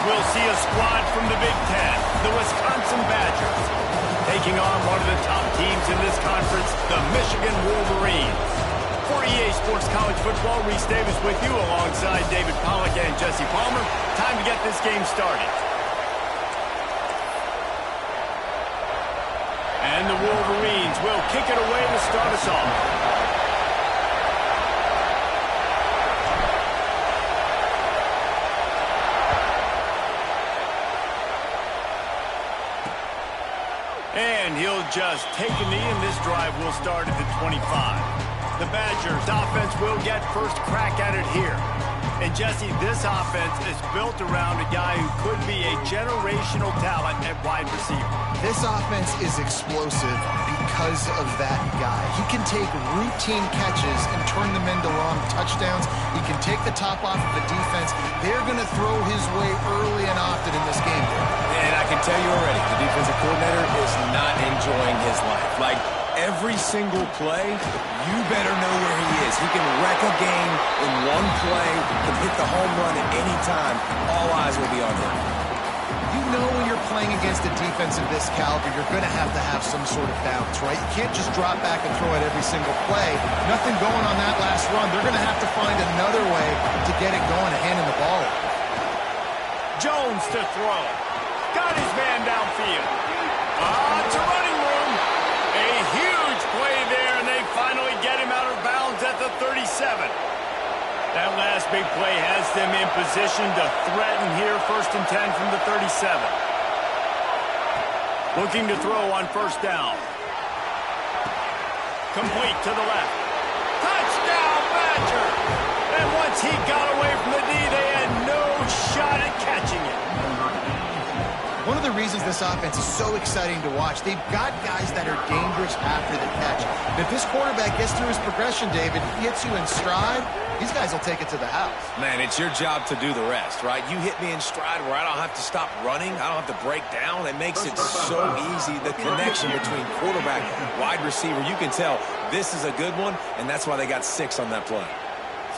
we'll see a squad from the Big Ten, the Wisconsin Badgers, taking on one of the top teams in this conference, the Michigan Wolverines. For EA Sports College Football, Reese Davis with you alongside David Pollack and Jesse Palmer. Time to get this game started. And the Wolverines will kick it away to start us off. And he'll just take a knee, and this drive will start at the 25. The Badgers offense will get first crack at it here. And Jesse, this offense is built around a guy who could be a generational talent at wide receiver. This offense is explosive because of that guy. He can take routine catches and turn them into long touchdowns. He can take the top off of the defense. They're going to throw his way early and often in this game. And I can tell you already, the defensive coordinator is not enjoying his life. Like, every single play, you better know where he is. He can wreck a game in one play, can hit the home run at any time. All eyes will be on him. You know when you're playing against a defense of this caliber, you're going to have some sort of bounce, right? You can't just drop back and throw it every single play. Nothing going on that last run. They're going to have to find another way to get it going and handing the ball off. Jones to throw. Got his man downfield. To running room. A huge play there, and they finally get him out of bounds at the 37. That last big play has them in position to threaten here, 1st and 10 from the 37. Looking to throw on 1st down. Complete to the left. Touchdown, Badger! And once he got away from the knee, they had no shot at catching it. One of the reasons this offense is so exciting to watch, they've got guys that are dangerous after the catch. And if this quarterback gets through his progression, David, he hits you in stride, these guys will take it to the house. Man, it's your job to do the rest, right? You hit me in stride where I don't have to stop running. I don't have to break down. It makes it so easy. The connection between quarterback and wide receiver, you can tell this is a good one, and that's why they got 6 on that play.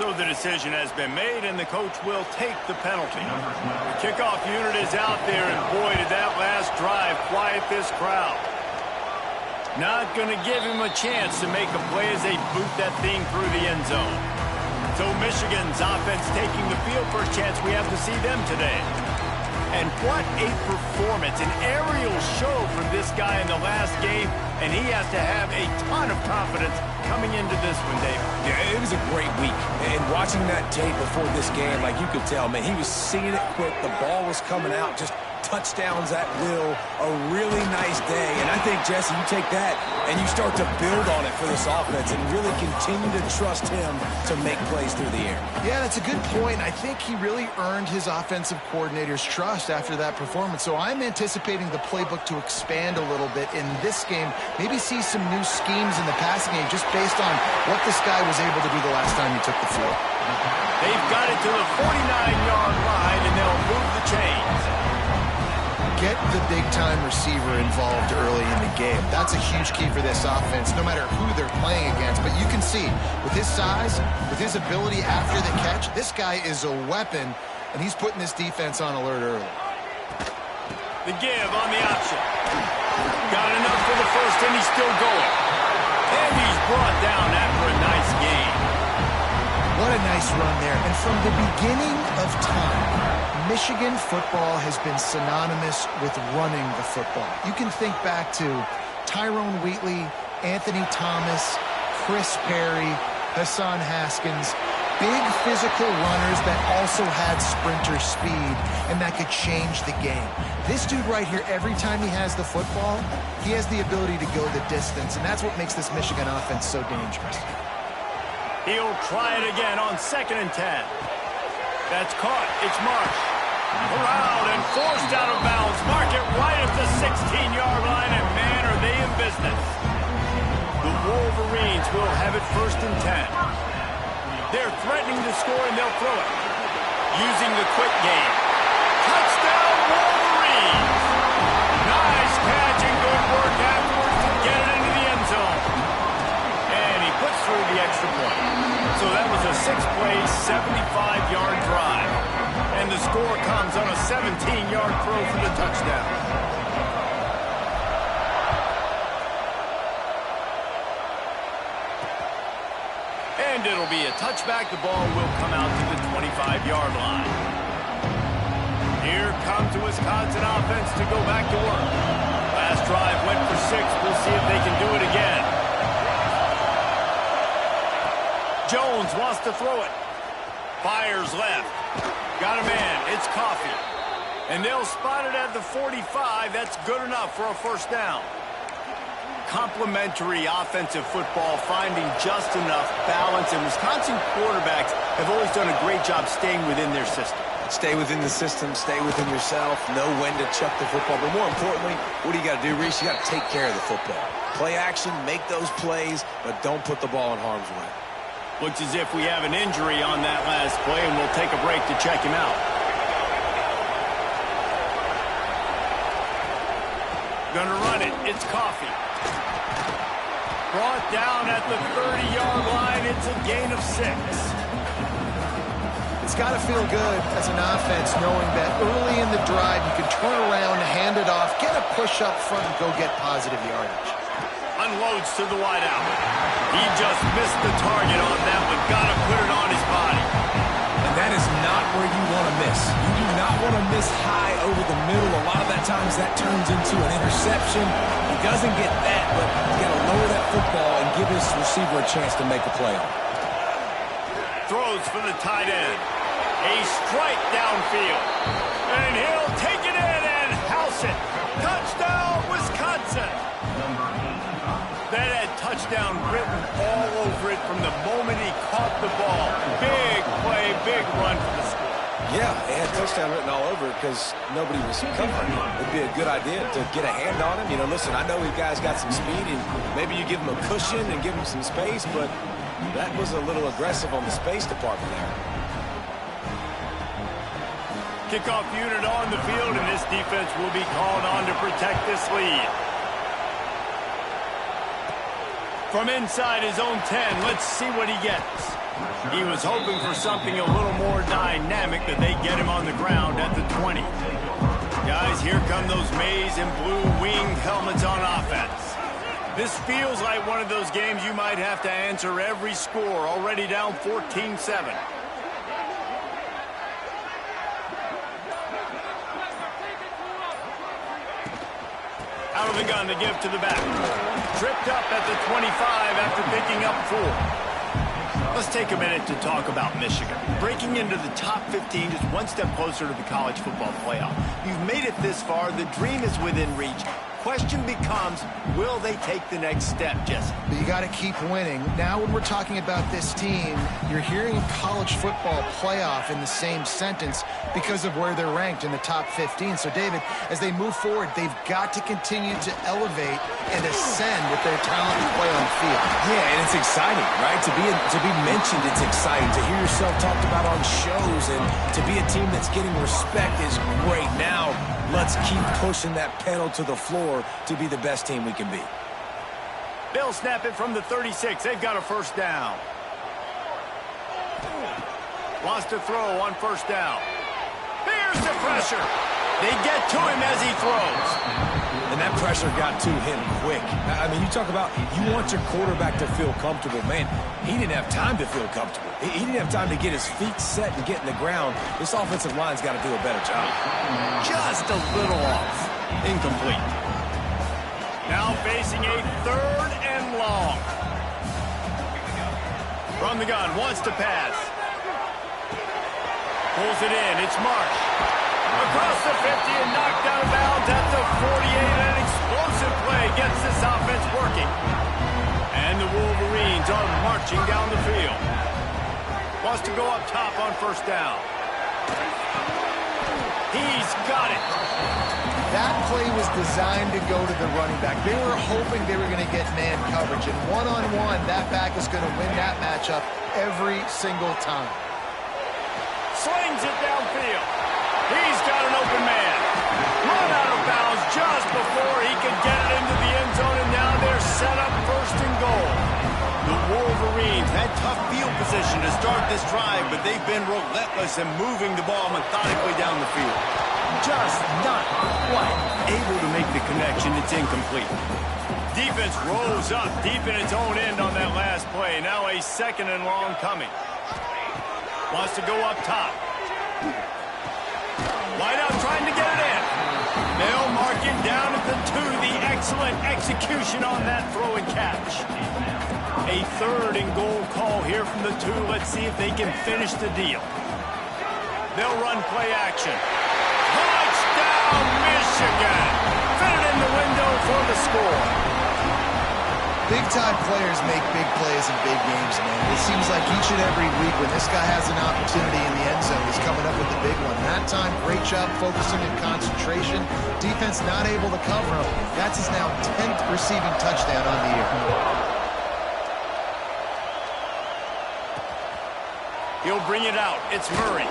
So the decision has been made, and the coach will take the penalty. The kickoff unit is out there, and boy, did that last drive quiet this crowd. Not going to give him a chance to make a play as they boot that thing through the end zone. So Michigan's offense taking the field. First chance we have to see them today. And what a performance, an aerial show from this guy in the last game, and he has to have a ton of confidence coming into this one, Dave. Yeah, it was a great week. And watching that tape before this game, like you could tell, man, he was seeing it quick. The ball was coming out, just touchdowns at will. A really nice day. And I think, Jesse, you take that and you start to build on it for this offense and really continue to trust him to make plays through the air. Yeah, that's a good point. I think he really earned his offensive coordinator's trust after that performance. So I'm anticipating the playbook to expand a little bit in this game. Maybe see some new schemes in the passing game just based on what this guy was able to do the last time he took the field. They've got it to the 49-yard line, and they'll move the chains. Get the big-time receiver involved early in the game. That's a huge key for this offense, no matter who they're playing against. But you can see, with his size, with his ability after the catch, this guy is a weapon, and he's putting this defense on alert early. The give on the option. Got enough for the first, and he's still going. And he's brought down after a nice game. What a nice run there. And from the beginning of time, Michigan football has been synonymous with running the football. You can think back to Tyrone Wheatley, Anthony Thomas, Chris Perry, Hassan Haskins, big physical runners that also had sprinter speed and that could change the game. This dude right here, every time he has the football, he has the ability to go the distance, and that's what makes this Michigan offense so dangerous. He'll try it again on 2nd and 10. That's caught. It's Marsh. Corralled and forced out of bounds. Mark it right at the 16-yard line, and man, are they in business. The Wolverines will have it 1st and 10. They're threatening to score, and they'll throw it. Using the quick game. Touchdown, Wolverines! Nice catch and good work afterwards to get it into the end zone. And he puts through the extra point. So that was a 6-play, 75-yard drive. And the score comes on a 17-10 And it'll be a touchback. The ball will come out to the 25-yard line. Here comes the Wisconsin offense to go back to work. Last drive went for 6. We'll see if they can do it again. Jones wants to throw it. Fires left. Got a man. It's Coffee. And they'll spot it at the 45. That's good enough for a first down. Complementary offensive football, finding just enough balance. And Wisconsin quarterbacks have always done a great job staying within their system. Stay within the system, stay within yourself, know when to chuck the football. But more importantly, what do you got to do, Reese? You got to take care of the football. Play action, make those plays, but don't put the ball in harm's way. Looks as if we have an injury on that last play, and we'll take a break to check him out. Gonna run it. It's Coffee. Brought down at the 30-yard line. It's a gain of 6. It's got to feel good as an offense knowing that early in the drive you can turn around, hand it off, get a push up front, and go get positive yardage. Unloads to the wideout. He just missed the target on that one. Got to put it on his body. And that is not where you want to miss. You do not want to miss high over the middle. A lot of that times that turns into an interception. He doesn't get that, but he's got to lower that football and give his receiver a chance to make a play on it. Throws for the tight end. A strike downfield. And he'll take it in and house it. Touchdown, Wisconsin. That had touchdown written all over it from the moment he caught the ball. Big play, big run for the score. Yeah, it had touchdown written all over it because nobody was covering him. It'd be a good idea to get a hand on him. You know, listen, I know you guys got some speed, and maybe you give him a cushion and give him some space, but that was a little aggressive on the space department there. Kickoff unit on the field, and this defense will be called on to protect this lead. From inside his own 10, let's see what he gets. He was hoping for something a little more dynamic, but they get him on the ground at the 20. Guys, here come those maize and blue winged helmets on offense. This feels like one of those games you might have to answer every score, already down 14-7. Out of the gun to give to the back. Tripped up at the 25 after picking up 4. Let's take a minute to talk about Michigan. Breaking into the top 15 is one step closer to the college football playoff. You've made it this far. The dream is within reach. Question becomes, will they take the next step, Jesse? But you got to keep winning. Now when we're talking about this team, you're hearing college football playoff in the same sentence because of where they're ranked in the top 15. So, David, as they move forward, they've got to continue to elevate and ascend with their talent and play on the field. Yeah, and it's exciting, right? To be mentioned, it's exciting. To hear yourself talked about on shows and to be a team that's getting respect is great. Now, let's keep pushing that pedal to the floor to be the best team we can be. They'll snap it from the 36. They've got a first down. Wants to throw on first down. Here's the pressure. They get to him as he throws. And that pressure got to him quick. I mean, you talk about you want your quarterback to feel comfortable. Man, he didn't have time to feel comfortable. He didn't have time to get his feet set and get in the ground. This offensive line's got to do a better job. Just a little off. Incomplete. Now facing a 3rd and long. From the gun, wants to pass. Pulls it in. It's Marsh. Across the 50 and knocked out of bounds at the 48. An explosive play gets this offense working. And the Wolverines are marching down the field. Wants to go up top on first down. He's got it. That play was designed to go to the running back. They were hoping they were going to get man coverage. And one-on-one, that back is going to win that matchup every single time. Slings it downfield. He's got an open man. Run out of bounds just before he could get it into the end zone, and now they're set up 1st and goal. The Wolverines had tough field position to start this drive, but they've been relentless in moving the ball methodically down the field. Just not quite able to make the connection. It's incomplete. Defense rolls up deep in its own end on that last play. Now a second and long coming. Wants to go up top. Wide out trying to get it in. They'll mark it down at the 2. The excellent execution on that throw and catch. A third and goal call here from the 2. Let's see if they can finish the deal. They'll run play action. Touchdown, Michigan! Fit it in the window for the score. Big-time players make big plays in big games, man. It seems like each and every week when this guy has an opportunity in the end zone, he's coming up with the big one. That time, great job focusing and concentration. Defense not able to cover him. That's his now 10th receiving touchdown on the year. He'll bring it out. It's Murray.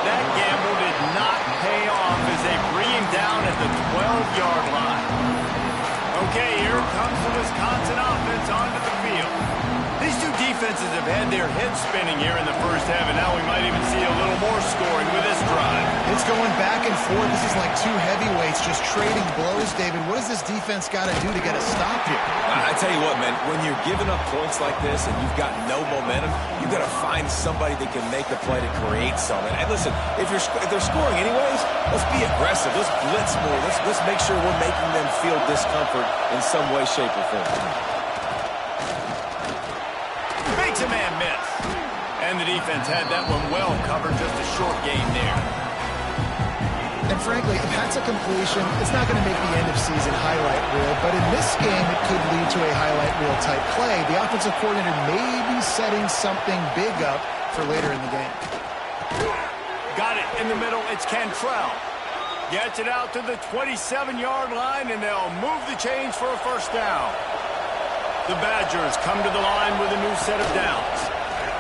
That gamble did not pay off as they bring him down at the 12-yard line. Okay, here comes the Wisconsin offense onto the field. These two defenses have had their heads spinning here in the first half, and now we might even see a little more scoring with this drive. It's going back and forth. This is like two heavyweights just trading blows, David. What does this defense got to do to get a stop here? I tell you what, man, when you're giving up points like this and you've got no momentum, you've got to find somebody that can make a play to create something. And listen, if they're scoring anyways, let's be aggressive. Let's blitz more. Let's make sure we're making them feel discomfort in some way, shape, or form. Makes a man miss. And the defense had that one well covered. Just a short game there. And frankly, if that's a completion, it's not going to make the end of season highlight reel. But in this game, it could lead to a highlight reel type play. The offensive coordinator may be setting something big up for later in the game. Got it in the middle. It's Cantrell. Gets it out to the 27-yard line, and they'll move the chains for a first down. The Badgers come to the line with a new set of downs.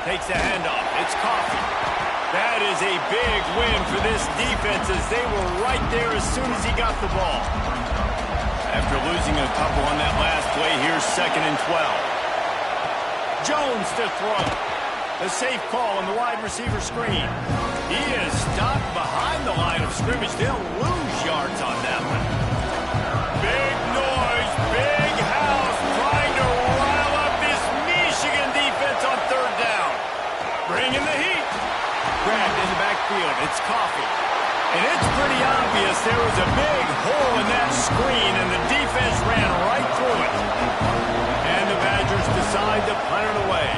Takes the handoff. It's Coffee. That is a big win for this defense as they were right there as soon as he got the ball. After losing a couple on that last play, here's 2nd and 12. Jones to throw. The safe call on the wide receiver screen. He is stopped behind the line of scrimmage. They'll lose yards on that one. Big noise, big house, trying to rile up this Michigan defense on 3rd down. Bringing the heat. Grabbed in the backfield. It's Coffee. And it's pretty obvious there was a big hole in that screen, and the defense ran right through it. And the Badgers decide to punt it away.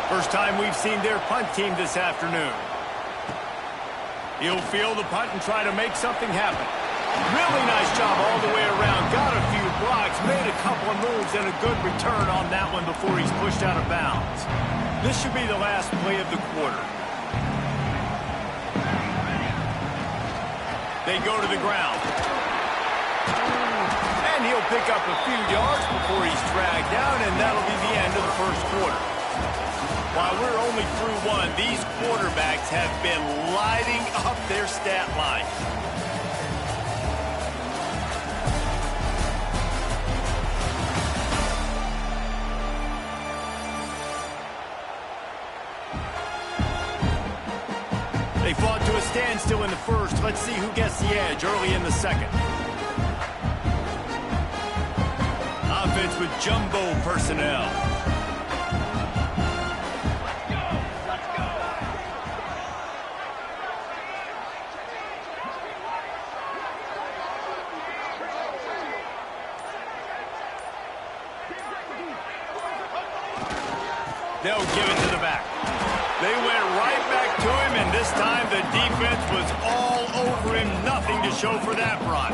First time we've seen their punt team this afternoon. He'll field the punt and try to make something happen. Really nice job all the way around. Got a few blocks, made a couple of moves, and a good return on that one before he's pushed out of bounds. This should be the last play of the quarter. They go to the ground. And he'll pick up a few yards before he's dragged down, and that'll be the end of the first quarter. While we're only through one, these quarterbacks have been lighting up their stat line. They fought to a standstill in the first. Let's see who gets the edge early in the second. Offense with jumbo personnel. They'll give it to the back. They went right back to him, and this time the defense was all over him. Nothing to show for that run.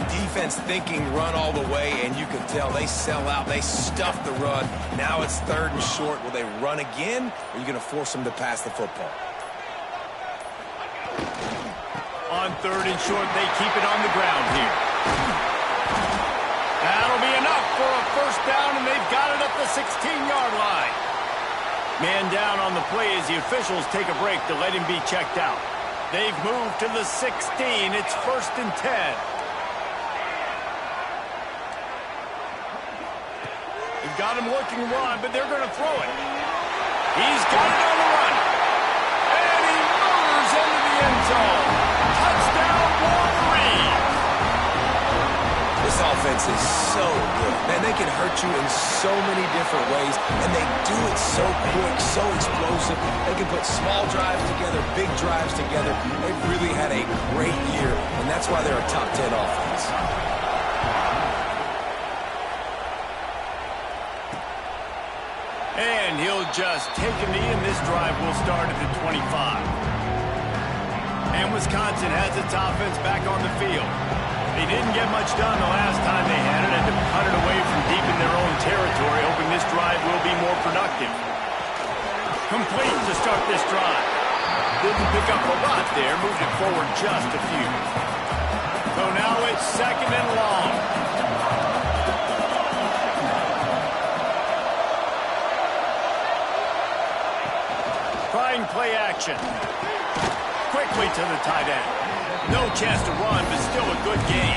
Defense thinking run all the way, and you can tell they sell out. They stuff the run. Now it's 3rd and short. Will they run again, or are you going to force them to pass the football? On 3rd and short, they keep it on the ground here. That'll be enough for a first down, and they've got it at the 16-yard line. Man down on the play as the officials take a break to let him be checked out. They've moved to the 16. It's 1st and 10. They've got him looking one, but they're going to throw it. He's got it on the run. And he moves into the end zone. Touchdown, Wolverine. This This offense is so good. Man, they can hurt you in so many different ways, and they do it so quick, so explosive. They can put small drives together, big drives together. They've really had a great year, and that's why they're a top 10 offense. And he'll just take a knee, and this drive will start at the 25. And Wisconsin has its offense back on the field. They didn't get much done the last time they had it, and to cut it away from deep in their own territory, hoping this drive will be more productive. Complete to start this drive. Didn't pick up a lot there, moved it forward just a few. So now it's 2nd and long. Trying play action. Quickly to the tight end. No chance to run, but still a good gain.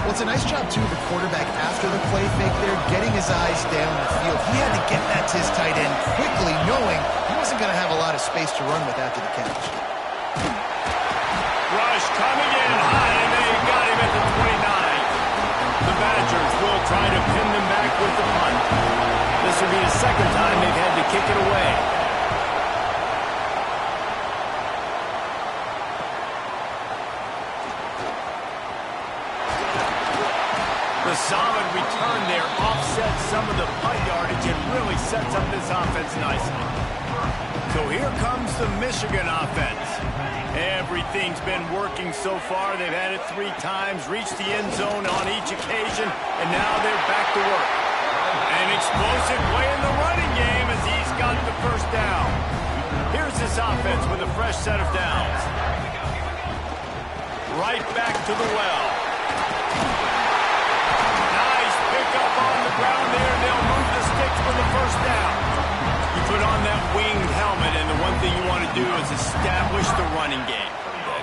Well, it's a nice job, too, the quarterback after the play fake there, getting his eyes down the field. He had to get that to his tight end quickly, knowing he wasn't going to have a lot of space to run with after the catch. Rush coming in high, and they got him at the 29. The Badgers will try to pin them back with the punt. This will be the 2nd time they've had to kick it away. The solid return there offsets some of the punt yardage and really sets up this offense nicely. So here comes the Michigan offense. Everything's been working so far. They've had it 3 times, reached the end zone on each occasion, and now they're back to work. An explosive play in the running game as he's got the first down. Here's this offense with a fresh set of downs. Right back to the well. Up on the ground there, they'll move the sticks for the first down. You put on that winged helmet, and the one thing you want to do is establish the running game.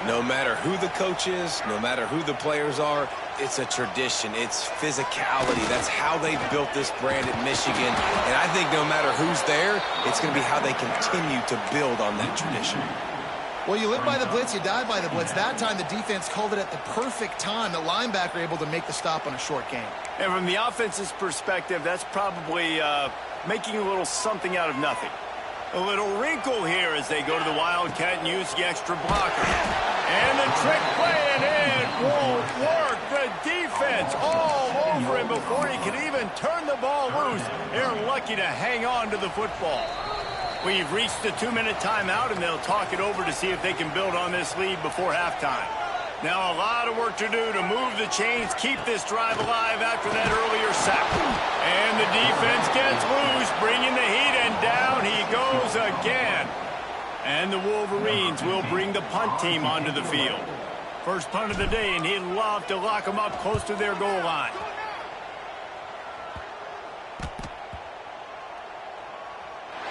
No matter who the coach is, no matter who the players are, it's a tradition. It's physicality. That's how they built this brand at Michigan. And I think no matter who's there, it's going to be how they continue to build on that tradition. Well, you live by the blitz, you die by the blitz. That time, the defense called it at the perfect time. The linebacker able to make the stop on a short gain. And from the offense's perspective, that's probably making a little something out of nothing. A little wrinkle here as they go to the Wildcat and use the extra blocker. And the trick play, and it won't work. The defense all over him before he can even turn the ball loose. They're lucky to hang on to the football. We've reached the 2-minute timeout, and they'll talk it over to see if they can build on this lead before halftime. Now a lot of work to do to move the chains, keep this drive alive after that earlier sack. And the defense gets loose, bringing the heat, and down he goes again. And the Wolverines will bring the punt team onto the field. First punt of the day, and he'd love to lock them up close to their goal line.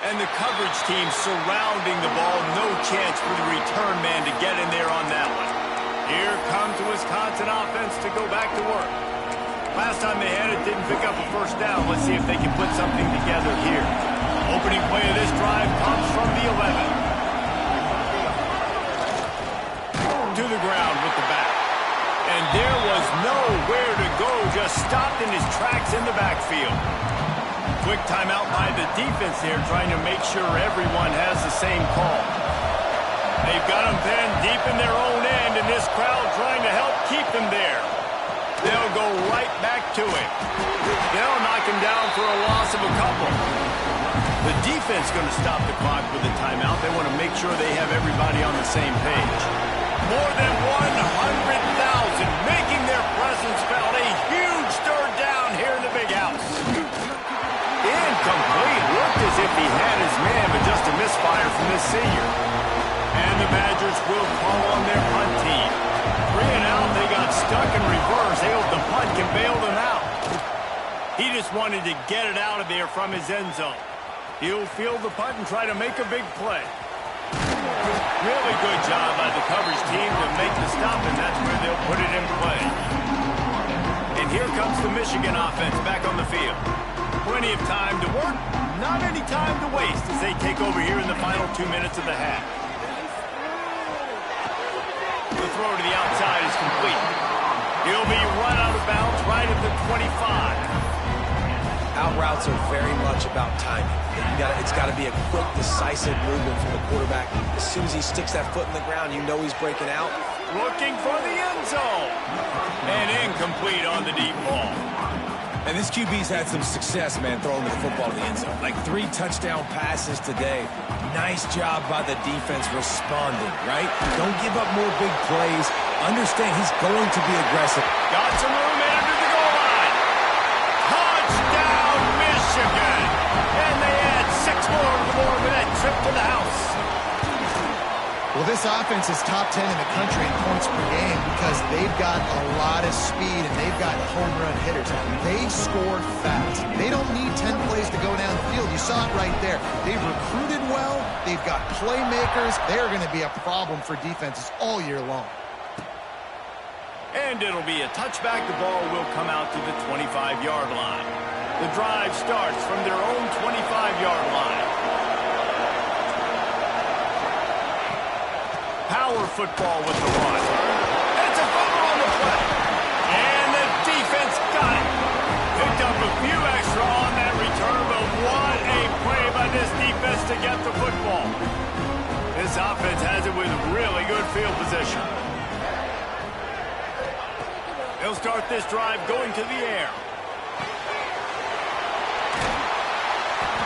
And the coverage team surrounding the ball. No chance for the return man to get in there on that one. Here comes the Wisconsin offense to go back to work. Last time they had it, didn't pick up a first down. Let's see if they can put something together here. Opening play of this drive comes from the 11. To the ground with the back. And there was nowhere to go. Just stopped in his tracks in the backfield. Quick timeout by the defense there, trying to make sure everyone has the same call. They've got them pinned deep in their own end, and this crowd trying to help keep them there. They'll go right back to it. They'll knock him down for a loss of a couple. The defense going to stop the clock with a timeout. They want to make sure they have everybody on the same page. More than 100,000 making their presence felt. A huge third down here in the big house. Incomplete. Looked as if he had his man, but just a misfire from this senior. And the Badgers will call on their punt team. 3 and out, they got stuck in reverse. They hope the punt can bail them out. He just wanted to get it out of there from his end zone. He'll field the punt and try to make a big play. Really good job by the coverage team to make the stop, and that's where they'll put it in play. And here comes the Michigan offense back on the field. Plenty of time to work, not any time to waste as they take over here in the final 2 minutes of the half. The throw to the outside is complete. He'll be run out of bounds right at the 25. Out routes are very much about timing. It's got to be a quick, decisive movement from the quarterback. As soon as he sticks that foot in the ground, you know he's breaking out. Looking for the end zone. And incomplete on the deep ball. And this QB's had some success, man, throwing the football to the end zone. Like 3 touchdown passes today. Nice job by the defense responding, right? Don't give up more big plays. Understand he's going to be aggressive. Got some room in under the goal line. Touchdown, Michigan. And they add 6 more to the board with that trip to the house. Well, this offense is top 10 in the country in points per game because they've got a lot of speed and they've got home run hitters. They score fast. They don't need 10 plays to go down the field. You saw it right there. They've recruited well. They've got playmakers. They're going to be a problem for defenses all year long. And it'll be a touchback. The ball will come out to the 25-yard line. The drive starts from their own 25-yard line. Power football with the run. It's a fumble on the play. And the defense got it. Picked up a few extra on that return, but what a play by this defense to get the football. This offense has it with really good field position. They'll start this drive going to the air.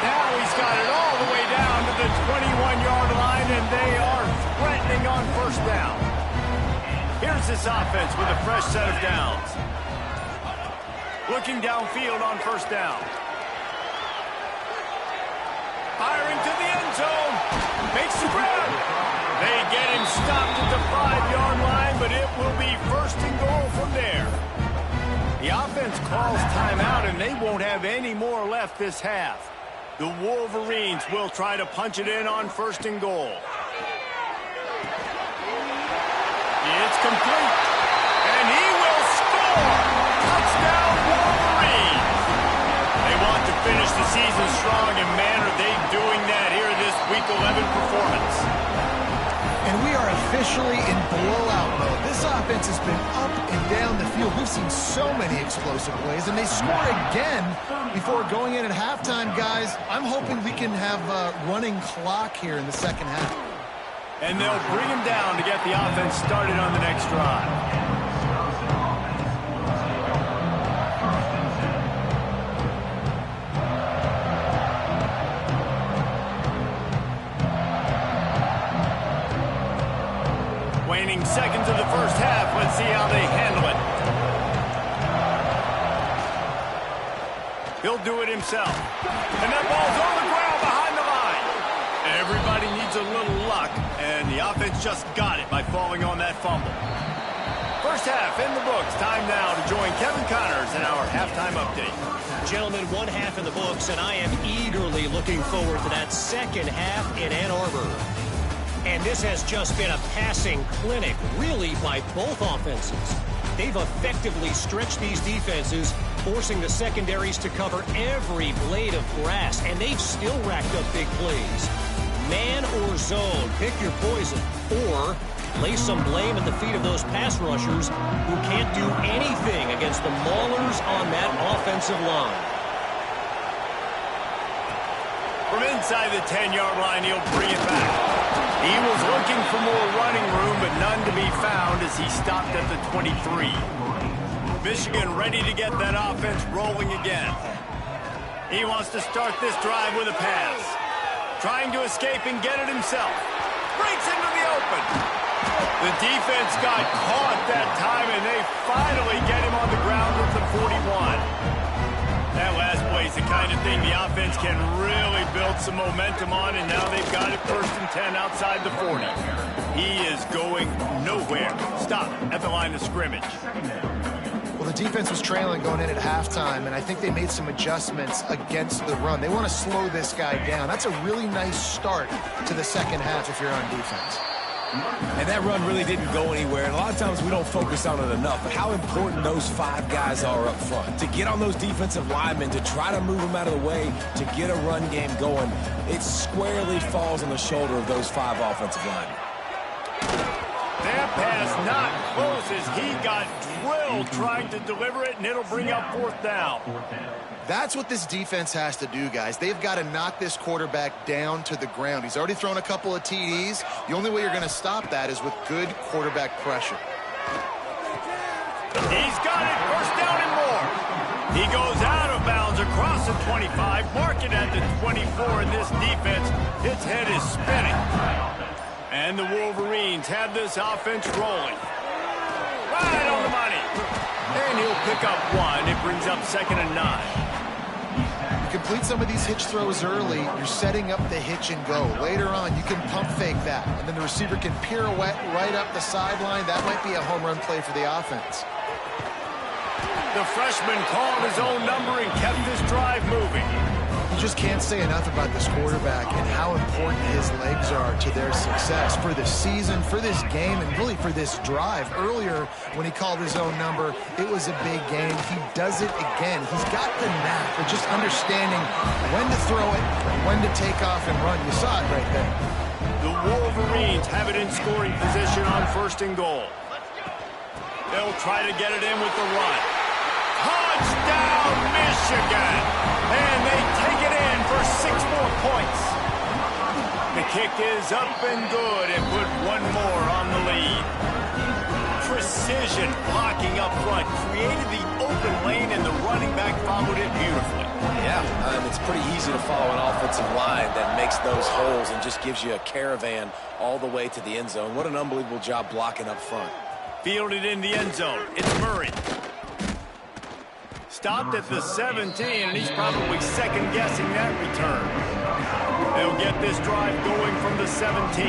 Now he's got it all the way down to the 21-yard line, and they are threatening on first down. Here's this offense with a fresh set of downs. Looking downfield on first down. Firing to the end zone. Makes the grab. They get him stopped at the 5-yard line, but it will be first and goal from there. The offense calls timeout, and they won't have any more left this half. The Wolverines will try to punch it in on first and goal. It's complete. And he will score. Touchdown, Wolverines. They want to finish the season strong, and man, are they doing that here in this Week 11 performance. And we are officially in blowout mode. This offense has been up and down the field. We've seen so many explosive plays, and they score again before going in at halftime, guys. I'm hoping we can have a running clock here in the second half. And they'll bring him down to get the offense started on the next drive. Waning seconds of the first half. Let's see how they handle it. He'll do it himself. And that ball's on the ground behind the line. Everybody needs a little luck, and the offense just got it by falling on that fumble. First half in the books. Time now to join Kevin Connors in our halftime update. Gentlemen, one half in the books, and I am eagerly looking forward to that second half in Ann Arbor. And this has just been a passing clinic, really, by both offenses. They've effectively stretched these defenses, forcing the secondaries to cover every blade of grass, and they've still racked up big plays. Man or zone, pick your poison, or lay some blame at the feet of those pass rushers who can't do anything against the maulers on that offensive line. From inside the 10-yard line, he'll bring it back. He was looking for more running room, but none to be found as he stopped at the 23. Michigan ready to get that offense rolling again. He wants to start this drive with a pass. Trying to escape and get it himself. Breaks into the open. The defense got caught that time, and they finally get him on the ground with the 41. That last play is the kind of thing the offense can really build some momentum on, and now they've got it first and 10 outside the 40. He is going nowhere. Stop at the line of scrimmage. Well, the defense was trailing going in at halftime, and I think they made some adjustments against the run. They want to slow this guy down. That's a really nice start to the second half if you're on defense. And that run really didn't go anywhere. And a lot of times we don't focus on it enough. But how important those 5 guys are up front. To get on those defensive linemen, to try to move them out of the way, to get a run game going, it squarely falls on the shoulder of those 5 offensive linemen. That pass not close as he got thrilled trying to deliver it, and it'll bring up 4th down. That's what this defense has to do, guys. They've got to knock this quarterback down to the ground. He's already thrown a couple of TDs. The only way you're going to stop that is with good quarterback pressure. He's got it. 1st down and more. He goes out of bounds across the 25. Mark it at the 24, and this defense, its head is spinning. And the Wolverines have this offense rolling. Right on the money. And he'll pick up 1. It brings up 2nd and 9. Complete some of these hitch throws early, you're setting up the hitch and go. Later on, you can pump fake that, and then the receiver can pirouette right up the sideline. That might be a home run play for the offense. The freshman called his own number and kept this drive moving. You just can't say enough about this quarterback and how important his legs are to their success for the season, for this game, and really for this drive. Earlier, when he called his own number, it was a big game. He does it again. He's got the knack of just understanding when to throw it, when to take off and run. You saw it right there. The Wolverines have it in scoring position on 1st and goal. They'll try to get it in with the run. Touchdown, Michigan! And they take it in for 6 more points. The kick is up and good and put 1 more on the lead. Precision blocking up front created the open lane, and the running back followed it beautifully. Yeah, it's pretty easy to follow an offensive line that makes those holes and just gives you a caravan all the way to the end zone. What an unbelievable job blocking up front. Fielded in the end zone. It's Murray. Stopped at the 17, and he's probably second-guessing that return. They'll get this drive going from the 17.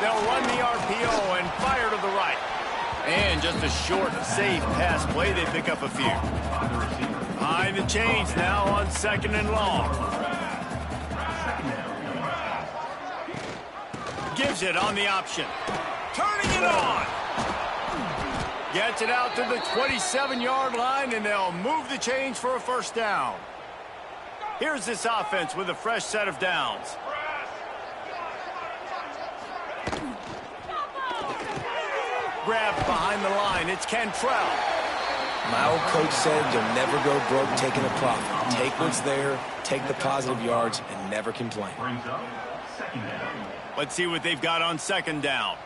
They'll run the RPO and fire to the right. And just a short, safe pass play. They pick up a few. Behind the chains now on 2nd and long. Gives it on the option. Turning it on. Gets it out to the 27-yard line, and they'll move the chains for a 1st down. Here's this offense with a fresh set of downs. Grabbed behind the line. It's Cantrell. My old coach said you'll never go broke taking a profit. Take what's there, take the positive yards, and never complain. Let's see what they've got on 2nd down.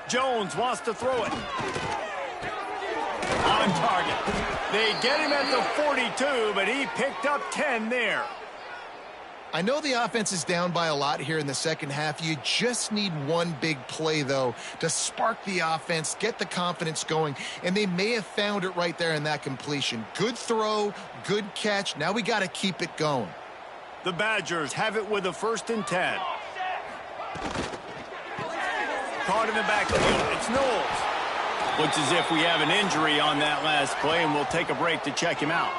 Jones wants to throw it. On target. They get him at the 42, but he picked up 10 there. I know the offense is down by a lot here in the second half. You just need one big play, though, to spark the offense, get the confidence going, and they may have found it right there in that completion. Good throw, good catch. Now we got to keep it going. The Badgers have it with a 1st and 10. Caught in the backfield. It's Knowles. Looks as if we have an injury on that last play, and we'll take a break to check him out.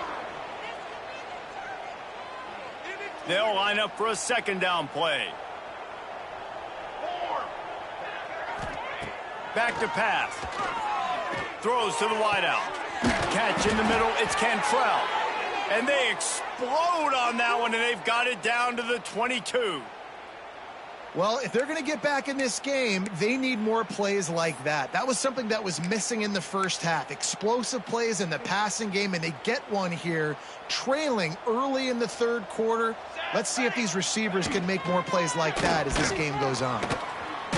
They'll line up for a 2nd down play. Back to pass. Throws to the wideout. Catch in the middle. It's Cantrell. And they explode on that one, and they've got it down to the 22. Well, if they're going to get back in this game, they need more plays like that. That was something that was missing in the first half. Explosive plays in the passing game, and they get one here, trailing early in the 3rd quarter. Let's see if these receivers can make more plays like that as this game goes on.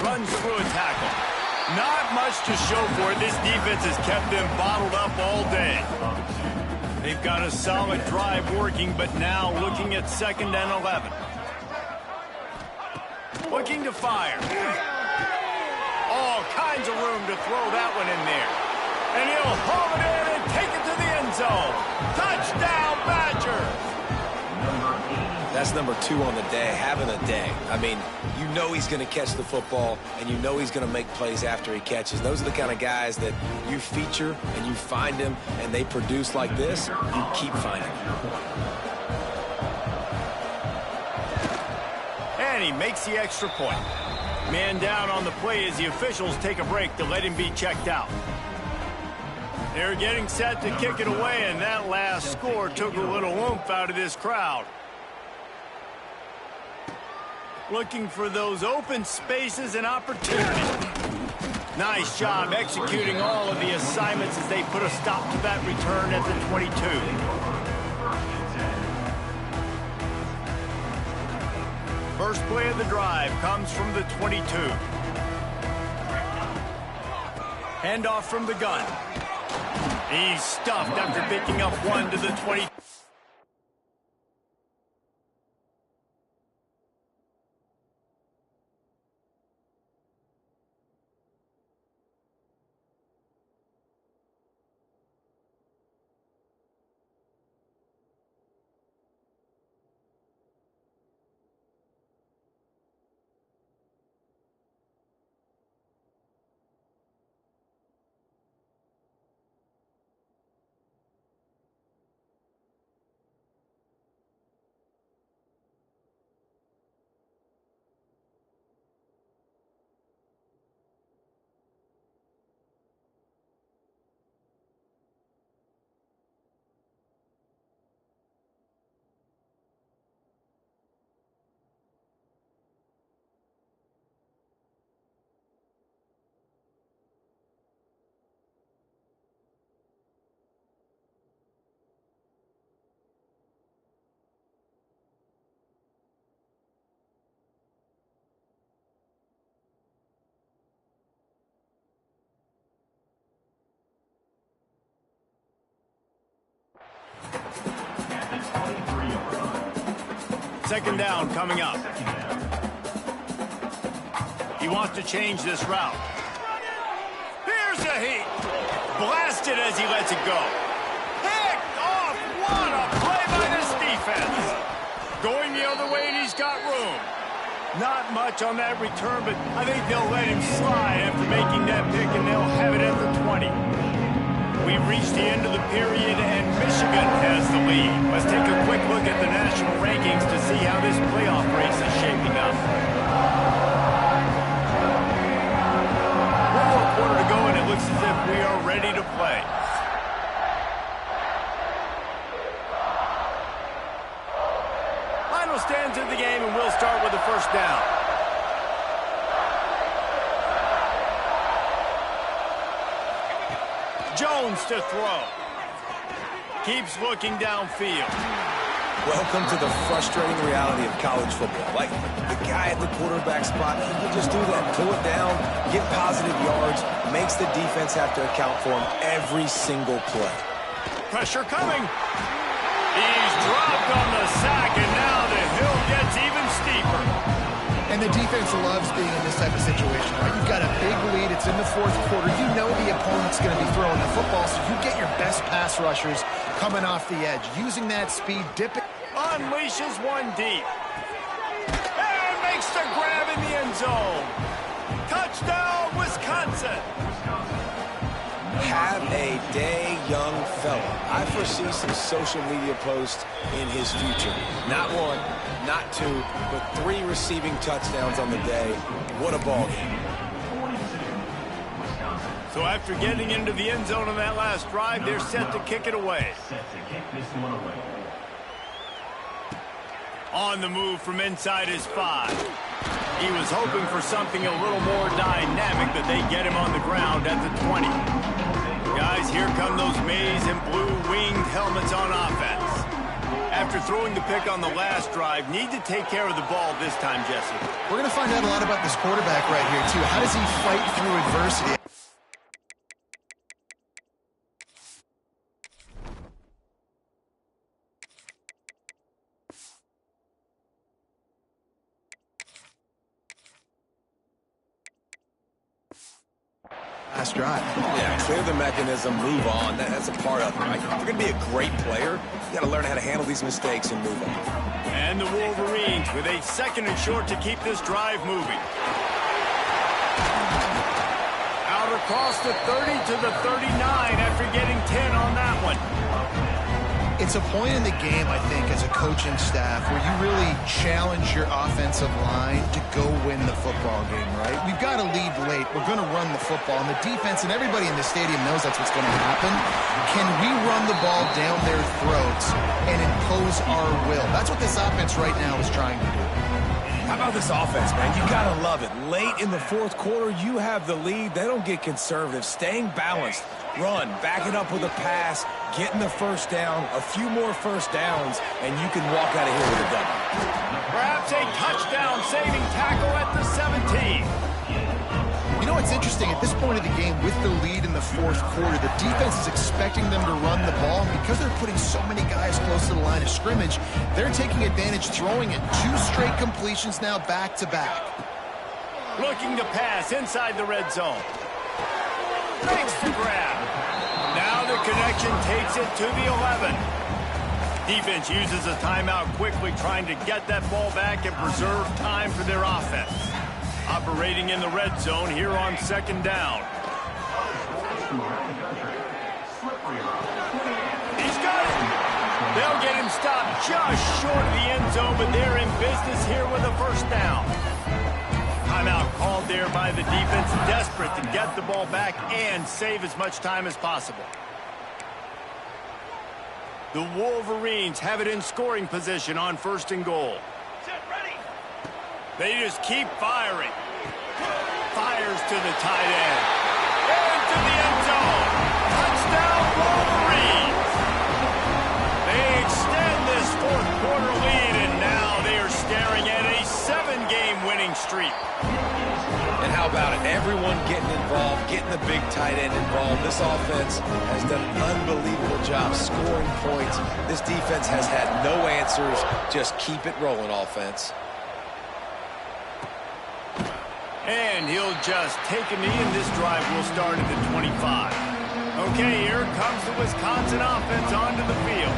Runs through a tackle. Not much to show for it. This defense has kept them bottled up all day. They've got a solid drive working, but now looking at 2nd and 11. Looking to fire. All kinds of room to throw that one in there. And he'll haul it in and take it to the end zone. Touchdown, Badgers! That's number 2 on the day, having a day. I mean, you know he's going to catch the football, and you know he's going to make plays after he catches. Those are the kind of guys that you feature, and you find them, and they produce like this. You keep finding them. And he makes the extra point. Man down on the play as the officials take a break to let him be checked out. They're getting set to kick it away, and that last score took a little oomph out of this crowd. Looking for those open spaces and opportunities. Nice job executing all of the assignments as they put a stop to that return at the 22. First play of the drive comes from the 22. Handoff from the gun. He's stuffed after picking up one to the 20. Second down coming up. He wants to change this route. Here's a heat. Blasted as he lets it go. Picked off. What a play by this defense. Going the other way, and he's got room. Not much on that return, but I think they'll let him slide after making that pick, and they'll have it at the 20. We've reached the end of the period, and Michigan has the lead. Let's take a quick look at the national rankings to see how this playoff race is shaping up. One more quarter to go, and it looks as if we are ready to play. Final stands of the game, and we'll start with the first down. Jones to throw. Keeps looking downfield. Welcome to the frustrating reality of college football. Like, the guy at the quarterback spot, he can just do that. Pull it down, get positive yards, makes the defense have to account for him every single play. Pressure coming. He's dropped on the sack, and now the hill gets even steeper. And the defense loves being in this type of situation, right? You've got a big lead. It's in the fourth quarter. You know the opponent's going to be throwing the football, so you get your best pass rushers coming off the edge, using that speed, dipping. Unleashes one deep. And makes the grab in the end zone. Touchdown, Wisconsin. Have a day, young fella. I foresee some social media posts in his future. Not one, not two, but 3 receiving touchdowns on the day. What a ball game. So after getting into the end zone on that last drive, they're set to kick it away. On the move from inside his 5. He was hoping for something a little more dynamic, but they get him on the ground at the 20. Guys, here come those maize and blue winged helmets on offense. After throwing the pick on the last drive, need to take care of the ball this time, Jesse. We're going to find out a lot about this quarterback right here, too. How does he fight through adversity? Last drive. Yeah, clear the mechanism, move on. That's a part of it, right? If you're going to be a great player, you got to learn how to handle these mistakes and move on. And the Wolverines with a 2nd and short to keep this drive moving. Out across the 30 to the 39 after getting 10 on that one. It's a point in the game, I think, as a coaching staff where you really challenge your offensive line to go win the football game, right? We've got to lead late. We're going to run the football. And the defense and everybody in the stadium knows that's what's going to happen. Can we run the ball down their throats and impose our will? That's what this offense right now is trying to do. How about this offense, man? You got to love it. Late in the fourth quarter, you have the lead. They don't get conservative. Staying balanced. Run, back it up with a pass, getting the first down, a few more first downs, and you can walk out of here with a W. Perhaps a touchdown-saving tackle at the 17. You know what's interesting? At this point of the game, with the lead in the fourth quarter, the defense is expecting them to run the ball. And because they're putting so many guys close to the line of scrimmage, they're taking advantage, throwing it 2 straight completions now back-to-back. Looking to pass inside the red zone. Makes the grab. Now the connection takes it to the 11. Defense uses a timeout quickly, trying to get that ball back and preserve time for their offense. Operating in the red zone here on second down. He's got it. They'll get him stopped just short of the end zone, but they're in business here with a first down. Timeout called there by the defense, desperate to get the ball back and save as much time as possible. The Wolverines have it in scoring position on first and goal. They just keep firing. Fires to the tight end. Into the end zone. Touchdown, Wolverines. They extend this fourth quarter lead, and now they are staring at a 7-game winning streak. And how about it? Everyone getting involved, getting the big tight end involved. This offense has done an unbelievable job scoring points. This defense has had no answers. Just keep it rolling, offense. And he'll just take a knee, and this drive will start at the 25. Okay, here comes the Wisconsin offense onto the field.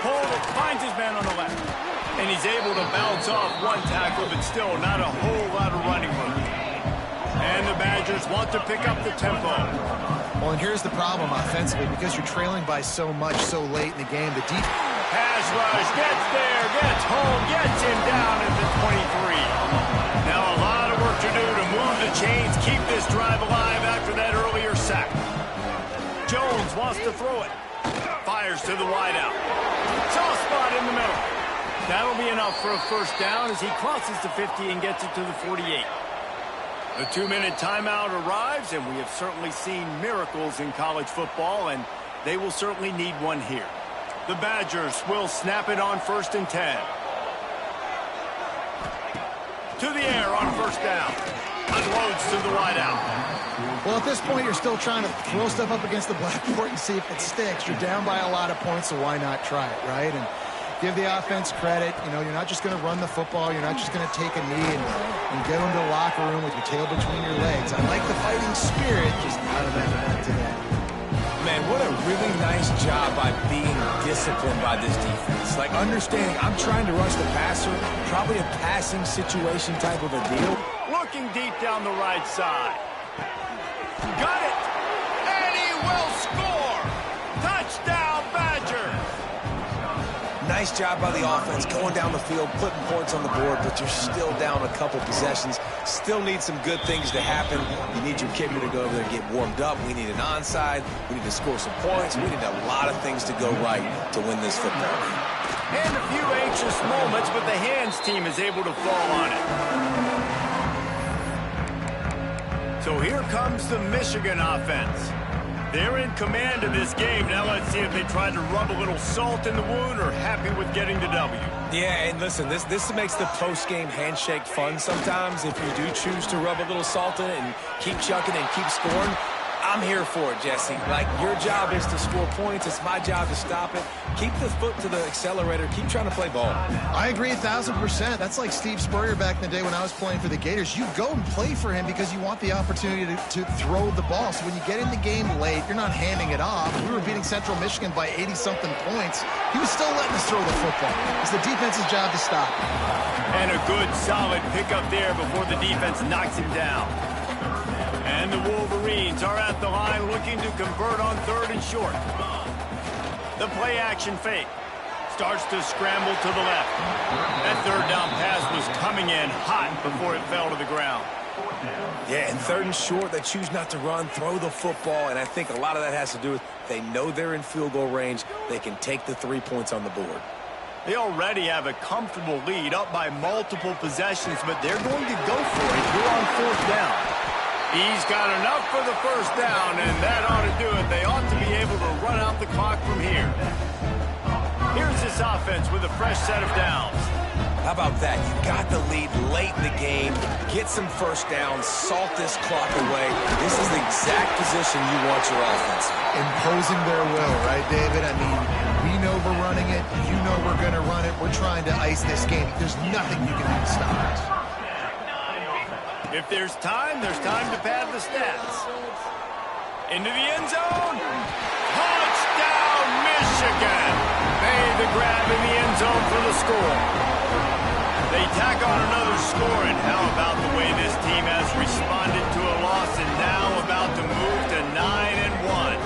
Pollard finds his man on the left. And he's able to bounce off one tackle, but still not a whole lot of running room. And the Badgers want to pick up the tempo. Well, and here's the problem offensively. Because you're trailing by so much so late in the game, the defense... Pass rush, gets there, gets home, gets him down at the 23. Now a lot of work to do to move the chains, keep this drive alive after that earlier sack. Jones wants to throw it. Fires to the wideout. Soft spot in the middle. That'll be enough for a first down as he crosses the 50 and gets it to the 48. The 2-minute timeout arrives, and we have certainly seen miracles in college football, and they will certainly need one here. The Badgers will snap it on 1st and 10. To the air on first down. Unloads to the wideout. Well, at this point, you're still trying to throw stuff up against the blackboard and see if it sticks. You're down by a lot of points, so why not try it, right? And give the offense credit. You know, you're not just going to run the football. You're not just going to take a knee and get into the locker room with your tail between your legs. I like the fighting spirit, just not enough today. Man, what a really nice job by being disciplined by this defense. Like, understanding I'm trying to rush the passer, probably a passing situation type of a deal. Looking deep down the right side. Got it! And he will score! Touchdown, Badgers! Nice job by the offense, going down the field, putting points on the board, but you're still down a couple possessions. Still need some good things to happen. You need your kicker to go over there and get warmed up. We need an onside. We need to score some points. We need a lot of things to go right to win this football game. And a few anxious moments, but the hands team is able to fall on it. So here comes the Michigan offense. They're in command of this game. Now let's see if they try to rub a little salt in the wound or happy with getting the W. Yeah, and listen, this makes the post-game handshake fun sometimes. If you do choose to rub a little salt in it and keep chucking and keep scoring, I'm here for it, Jesse. Like, your job is to score points. It's my job to stop it. Keep the foot to the accelerator. Keep trying to play ball. I agree 1,000%. That's like Steve Spurrier back in the day when I was playing for the Gators. You go and play for him because you want the opportunity to throw the ball. So when you get in the game late, you're not handing it off. We were beating Central Michigan by 80-something points. He was still letting us throw the football. It's the defense's job to stop. And a good, solid pickup there before the defense knocks him down. And the Wolverines are at the line looking to convert on 3rd and short. The play action fake. Starts to scramble to the left. That 3rd down pass was coming in hot before it fell to the ground. Yeah, and 3rd and short, they choose not to run, throw the football, and I think a lot of that has to do with they know they're in field goal range. They can take the 3 points on the board. They already have a comfortable lead up by multiple possessions, but they're going to go for it here on 4th down. He's got enough for the 1st down, and that ought to do it. They ought to be able to run out the clock from here. Here's this offense with a fresh set of downs. How about that? You got the lead late in the game. Get some 1st downs, salt this clock away. This is the exact position you want your offense in. Imposing their will, right, David? I mean, we know we're running it. You know we're going to run it. We're trying to ice this game. There's nothing you can do to stop us. If there's time to pad the stats. Into the end zone. Touchdown, Michigan! Made the grab in the end zone for the score. They tack on another score, and how about the way this team has responded to a loss and now about to move to 9-1.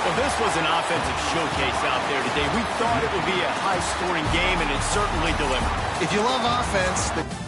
Well, this was an offensive showcase out there today. We thought it would be a high-scoring game, and it certainly delivered. If you love offense...